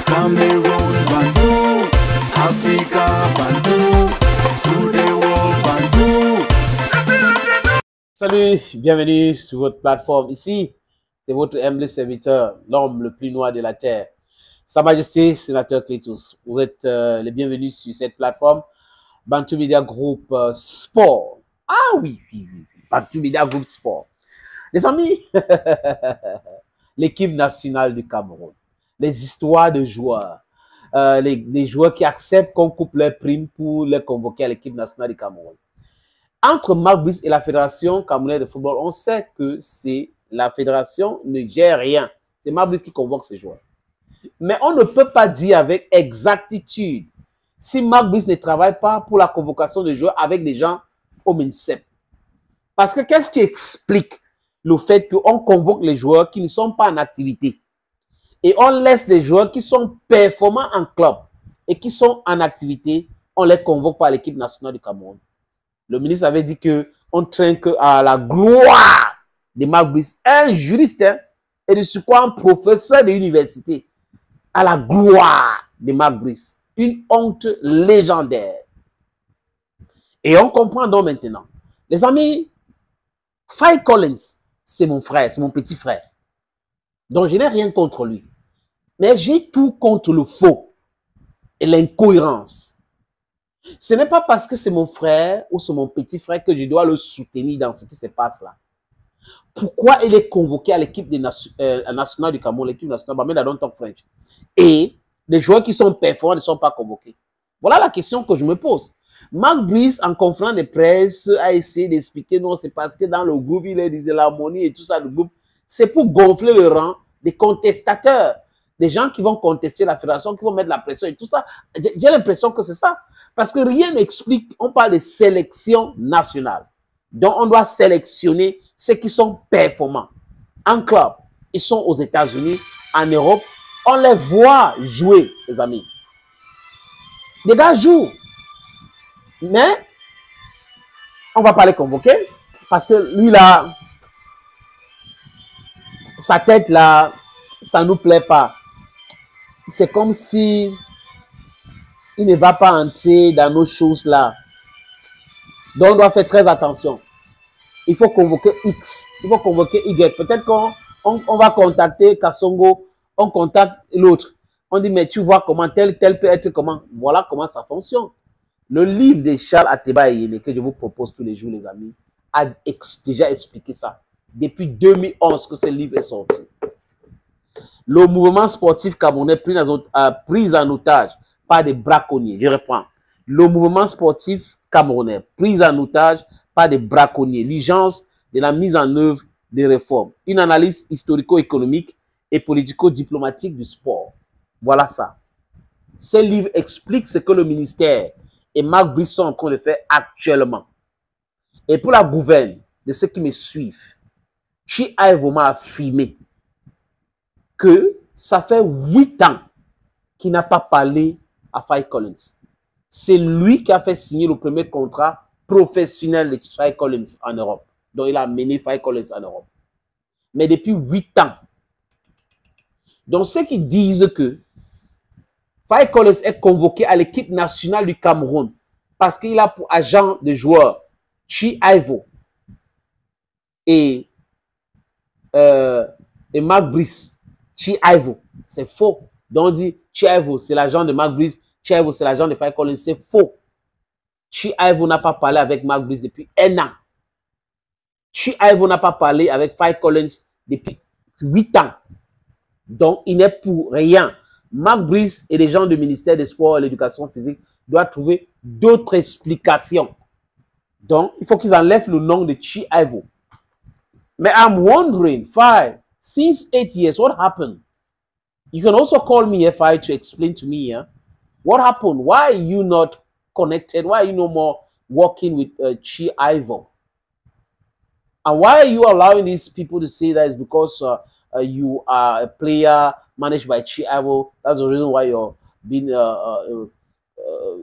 Cameroon, Bantou, Africa, Bantou, through the world, Bantou. Salut, bienvenue sur votre plateforme. Ici, c'est votre humble serviteur, l'homme le plus noir de la terre. Sa Majesté, sénateur Clétus. Vous êtes les bienvenus sur cette plateforme. Bantou Media Group Sport. Ah oui, Bantou Media Group Sport. Les amis, l'équipe nationale du Cameroun. Les histoires de joueurs. Les joueurs qui acceptent qu'on coupe leurs primes pour les convoquer à l'équipe nationale du Cameroun. Entre Marc Brice et la Fédération camerounaise de football, on sait que la fédération ne gère rien. C'est Marc Brice qui convoque ces joueurs. Mais on ne peut pas dire avec exactitude si Marc Brice ne travaille pas pour la convocation de joueurs avec des gens au MINSEP. Parce que qu'est-ce qui explique le fait qu'on convoque les joueurs qui ne sont pas en activité et on laisse les joueurs qui sont performants en club et qui sont en activité, on les convoque par l'équipe nationale du Cameroun. Le ministre avait dit qu'on traîne à la gloire de Marc Brice, un juriste et de ce quoi un professeur de l'université, à la gloire de Marc Brice. Une honte légendaire. Et on comprend donc maintenant. Les amis, Faye Collins, c'est mon frère, c'est mon petit frère. Donc je n'ai rien contre lui. Mais j'ai tout contre le faux et l'incohérence. Ce n'est pas parce que c'est mon frère ou c'est mon petit frère que je dois le soutenir dans ce qui se passe là. Pourquoi il est convoqué à l'équipe nationale du Cameroun, l'équipe nationale, mais I don't talk French. Et les joueurs qui sont performants ne sont pas convoqués. Voilà la question que je me pose. Marc Brice, en conférence de presse, a essayé d'expliquer non, c'est parce que dans le groupe, il est de l'harmonie et tout ça, le groupe. C'est pour gonfler le rang des contestateurs, des gens qui vont contester la fédération, qui vont mettre la pression et tout ça. J'ai l'impression que c'est ça. Parce que rien n'explique, on parle de sélection nationale. Donc, on doit sélectionner ceux qui sont performants. En club, ils sont aux États-Unis, en Europe. On les voit jouer, les amis. Les gars jouent. Mais, on ne va pas les convoquer. Parce que lui, là, sa tête, là, ça ne nous plaît pas. C'est comme si il ne va pas entrer dans nos choses, là. Donc, on doit faire très attention. Il faut convoquer X. Il faut convoquer Y. Peut-être qu'on va contacter Kassongo. On contacte l'autre. On dit, mais tu vois comment tel peut être comment. Voilà comment ça fonctionne. Le livre de Charles Ateba Eyene, que je vous propose tous les jours, les amis, a déjà expliqué ça. Depuis 2011 que ce livre est sorti. Le mouvement sportif camerounais pris en otage par des braconniers. Je reprends. Le mouvement sportif camerounais pris en otage par des braconniers. L'urgence de la mise en œuvre des réformes. Une analyse historico-économique et politico-diplomatique du sport. Voilà ça. Ce livre explique ce que le ministère et Marc Brice sont en train de faire actuellement. Et pour la gouverne de ceux qui me suivent, Chi Aivoma a affirmé que ça fait 8 ans qu'il n'a pas parlé à Faye Collins. C'est lui qui a fait signer le premier contrat professionnel de Faye Collins en Europe. Donc, il a mené Faye Collins en Europe. Mais depuis 8 ans. Donc, ceux qui disent que Faye Collins est convoqué à l'équipe nationale du Cameroun parce qu'il a pour agent de joueur Chi Aivo et Marc Brice. Chi Aivo, c'est faux. Donc, on dit Chi Aivo, c'est l'agent de Marc Brice. Chi Aivo, c'est l'agent de Faye Collins. C'est faux. Chi Aivo n'a pas parlé avec Marc Brice depuis 1 an. Chi Aivo n'a pas parlé avec Faye Collins depuis 8 ans. Donc, il n'est pour rien. Marc Brice et les gens du ministère des Sports et de l'Éducation physique doivent trouver d'autres explications. Donc, il faut qu'ils enlèvent le nom de Chi Aivo. Mais I'm wondering, Faye, since 8 years, what happened? You can also call me Faye to explain to me, yeah? What happened? Why are you not connected? Why are you no more working with Chi Aivo? And why are you allowing these people to say that it's because you are a player managed by Chi Aivo? That's the reason why you're being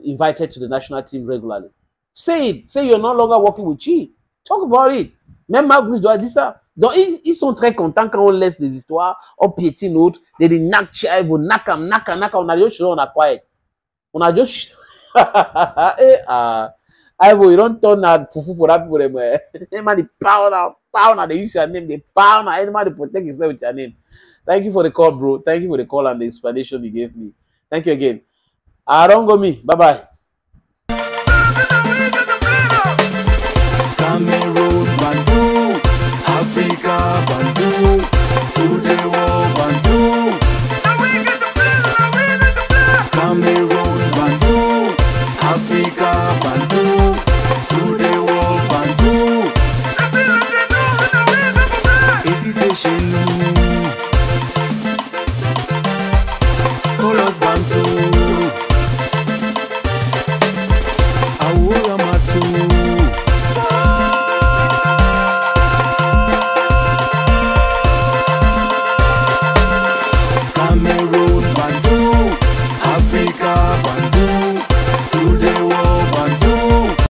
invited to the national team regularly. Say it. Say you're no longer working with Chi. Talk about it. Même Marc Brice doit dire ça. Donc, ils sont très contents quand on laisse des histoires, on piétine l'autre, des nakam, on a dit, on a quoi? On a dit, you don't turn that fufu for that people. Anybody power they use your name, they power anybody protect his name with your name. Thank you for the call, bro. Thank you for the call and the explanation you gave me. Thank you again. Arongomi, bye-bye. Cameroon Bantu, Africa Bantu, to the world Bantu.